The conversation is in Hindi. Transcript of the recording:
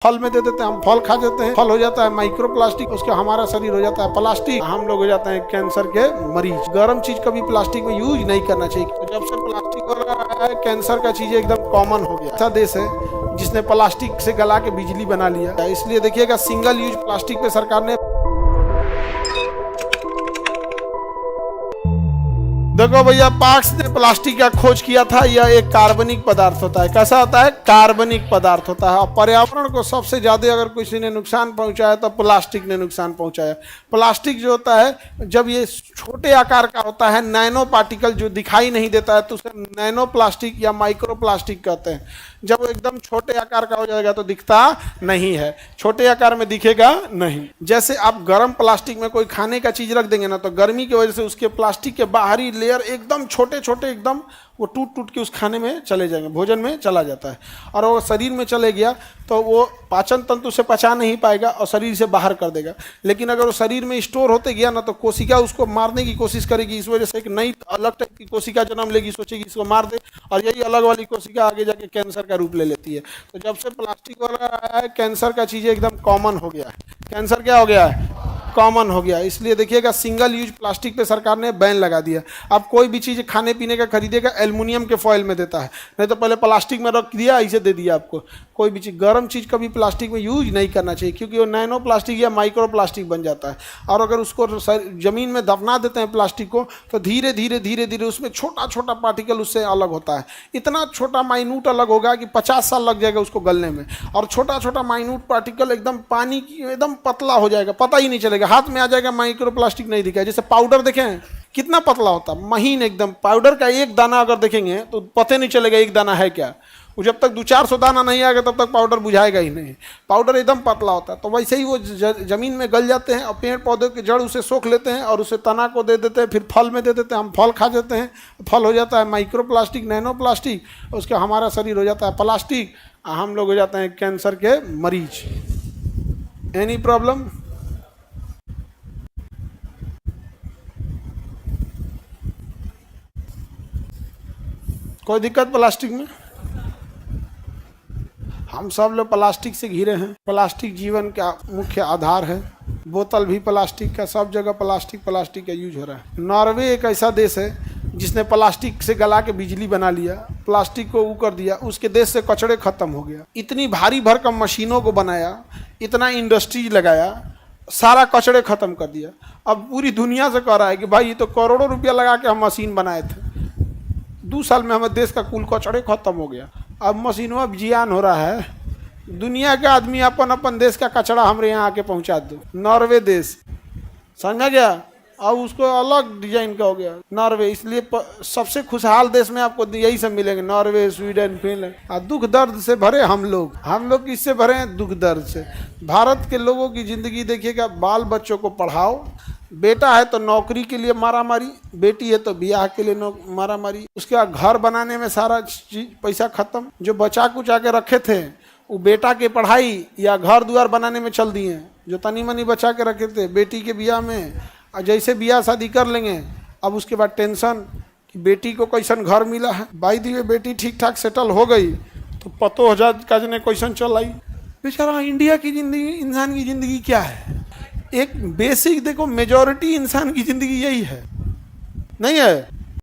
फल में दे देते हैं, हम फल खा जाते हैं, फल हो जाता है माइक्रो प्लास्टिक, उसके हमारा शरीर हो जाता है प्लास्टिक, हम लोग हो जाते हैं कैंसर के मरीज। गर्म चीज कभी प्लास्टिक में यूज नहीं करना चाहिए। तो जब से प्लास्टिक वाला आया है, कैंसर का चीज एकदम कॉमन हो गया। ऐसा देश है जिसने प्लास्टिक से गला के बिजली बना लिया। इसलिए देखिएगा सिंगल यूज प्लास्टिक पे सरकार ने देखो भैया, पार्क्स ने प्लास्टिक का खोज किया था। यह एक कार्बनिक पदार्थ होता है। कैसा होता है? कार्बनिक पदार्थ होता है। और पर्यावरण को सबसे ज्यादा अगर किसी ने नुकसान पहुंचाया तो प्लास्टिक ने नुकसान पहुंचाया। प्लास्टिक जो होता है, जब ये छोटे आकार का होता है, नैनो पार्टिकल जो दिखाई नहीं देता है, तो उसे नैनो प्लास्टिक या माइक्रो प्लास्टिक कहते हैं। जब वो एकदम छोटे आकार का हो जाएगा तो दिखता नहीं है, छोटे आकार में दिखेगा नहीं। जैसे आप गर्म प्लास्टिक में कोई खाने का चीज रख देंगे ना, तो गर्मी की वजह से उसके प्लास्टिक के बाहरी लेयर एकदम छोटे छोटे, एकदम वो टूट टूट के उस खाने में चले जाएंगे, भोजन में चला जाता है। और वो शरीर में चले गया तो वो पाचन तंत्र उसे पचा नहीं पाएगा और शरीर से बाहर कर देगा। लेकिन अगर वो शरीर में स्टोर होते गया ना, तो कोशिका उसको मारने की कोशिश करेगी। इस वजह से एक नई अलग टाइप की कोशिका जन्म लेगी, सोचेगी इसको मार दे, और यही अलग वाली कोशिका आगे जाके कैंसर का रूप ले लेती है। तो जब से प्लास्टिक वाला आया है, कैंसर का चीज़ एकदम कॉमन हो गया है। कैंसर क्या हो गया है? कॉमन हो गया। इसलिए देखिएगा सिंगल यूज प्लास्टिक पे सरकार ने बैन लगा दिया। अब कोई भी चीज़ खाने पीने का खरीदेगा, एल्युमिनियम के फॉइल में देता है, नहीं तो पहले प्लास्टिक में रख दिया, ऐसे दे दिया आपको। कोई भी चीज़, गर्म चीज़ कभी प्लास्टिक में यूज नहीं करना चाहिए, क्योंकि वो नैनो प्लास्टिक या माइक्रो प्लास्टिक बन जाता है। और अगर उसको जमीन में दफना देते हैं प्लास्टिक को, तो धीरे धीरे धीरे धीरे उसमें छोटा छोटा पार्टिकल उससे अलग होता है। इतना छोटा माइन्यूट अलग होगा कि 50 साल लग जाएगा उसको गलने में। और छोटा छोटा माइन्यूट पार्टिकल एकदम पानी की एकदम पतला हो जाएगा, पता ही नहीं चलेगा, हाथ में आ जाएगा, माइक्रो प्लास्टिक नहीं दिखा। जैसे पाउडर देखें कितना पतला होता है, महीन एकदम। पाउडर का एक दाना अगर देखेंगे तो पता नहीं चलेगा एक दाना है क्या। वो जब तक 200-400 दाना नहीं आएगा तब तक पाउडर बुझाएगा ही नहीं। पाउडर एकदम पतला होता है। तो वैसे ही वो जमीन में गल जाते हैं और पेड़ पौधे के जड़ उसे सोख लेते हैं और उसे तना को दे देते हैं, फिर फल में दे देते हैं, हम फल खा जाते हैं, फल हो जाता है माइक्रो प्लास्टिक, नैनो प्लास्टिक, उसके हमारा शरीर हो जाता है प्लास्टिक, हम लोग हो जाते हैं कैंसर के मरीज। Any problem? कोई दिक्कत प्लास्टिक में? हम सब लोग प्लास्टिक से घिरे हैं। प्लास्टिक जीवन का मुख्य आधार है। बोतल भी प्लास्टिक का, सब जगह प्लास्टिक प्लास्टिक का यूज हो रहा है। नॉर्वे एक ऐसा देश है जिसने प्लास्टिक से गला के बिजली बना लिया, प्लास्टिक को कर दिया, उसके देश से कचड़े खत्म हो गया। इतनी भारी भरकम मशीनों को बनाया, इतना इंडस्ट्रीज लगाया, सारा कचड़े खत्म कर दिया। अब पूरी दुनिया से कह रहा है कि भाई ये तो करोड़ों रुपया लगा के हम मशीन बनाए थे, 2 साल में हमारे देश का कुल कचड़े खत्म हो गया। अब मशीनों अब जियान हो रहा है। दुनिया के आदमी अपन अपन देश का कचड़ा हमारे यहाँ आके पहुँचा दो। नॉर्वे देश, समझा गया? अब उसको अलग डिजाइन का हो गया नॉर्वे। इसलिए सबसे खुशहाल देश में आपको यही सब मिलेंगे, नॉर्वे, स्वीडन, फिनलैंड। और दुख दर्द से भरे हम लोग किससे भरे हैं? दुख दर्द से। भारत के लोगों की जिंदगी देखिएगा, बाल बच्चों को पढ़ाओ, बेटा है तो नौकरी के लिए मारामारी, बेटी है तो ब्याह के लिए मारामारी, उसके बाद घर बनाने में सारा चीज पैसा खत्म। जो बचा कुचा के रखे थे वो बेटा के पढ़ाई या घर द्वार बनाने में चल दिए। जो तनी मनी बचा के रखे थे बेटी के ब्याह में, और जैसे ब्याह शादी कर लेंगे, अब उसके बाद टेंशन कि बेटी को कैसन घर मिला है। बाई दी बेटी ठीक ठाक सेटल हो गई तो पतो हजार का जने कैसन चल आई। बेचारा इंडिया की जिंदगी, इंसान की जिंदगी क्या है? एक बेसिक देखो, मेजॉरिटी इंसान की जिंदगी यही है, नहीं है?